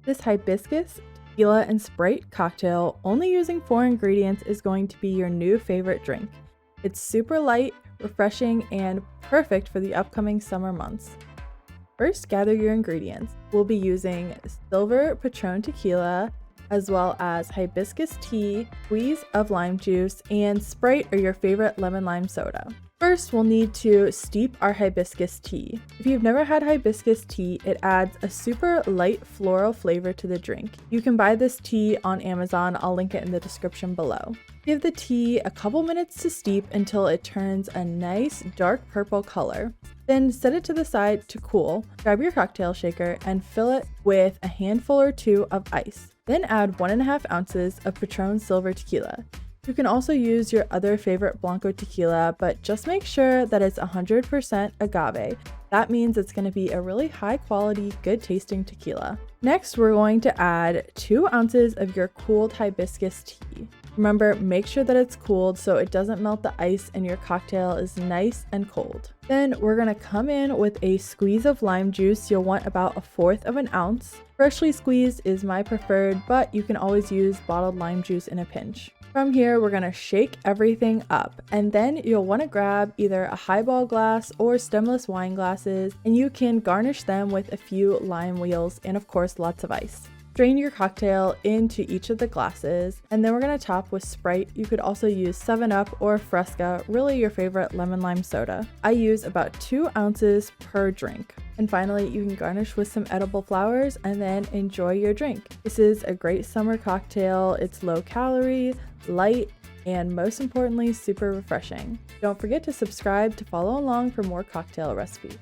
This hibiscus, tequila, and Sprite cocktail, only using 4 ingredients, is going to be your new favorite drink. It's super light, refreshing, and perfect for the upcoming summer months. First, gather your ingredients. We'll be using silver Patrón tequila, as well as hibiscus tea, squeeze of lime juice, and Sprite or your favorite lemon lime soda. First, we'll need to steep our hibiscus tea. If you've never had hibiscus tea, it adds a super light floral flavor to the drink. You can buy this tea on Amazon, I'll link it in the description below. Give the tea a couple minutes to steep until it turns a nice dark purple color. Then set it to the side to cool. Grab your cocktail shaker and fill it with a handful or 2 of ice. Then add 1.5 ounces of Patrón Silver Tequila. You can also use your other favorite Blanco tequila, but just make sure that it's 100% agave. That means it's going to be a really high quality, good tasting tequila. Next, we're going to add 2 ounces of your cooled hibiscus tea. Remember, make sure that it's cooled so it doesn't melt the ice and your cocktail is nice and cold. Then we're going to come in with a squeeze of lime juice. You'll want about 1/4 of an ounce. Freshly squeezed is my preferred, but you can always use bottled lime juice in a pinch. From here, we're going to shake everything up, and then you'll want to grab either a highball glass or stemless wine glasses, and you can garnish them with a few lime wheels and of course lots of ice. Strain your cocktail into each of the glasses, and then we're going to top with Sprite. You could also use 7-Up or Fresca, really your favorite lemon lime soda. I use about 2 ounces per drink. And finally, you can garnish with some edible flowers and then enjoy your drink. This is a great summer cocktail. It's low calorie, light, and most importantly, super refreshing. Don't forget to subscribe to follow along for more cocktail recipes.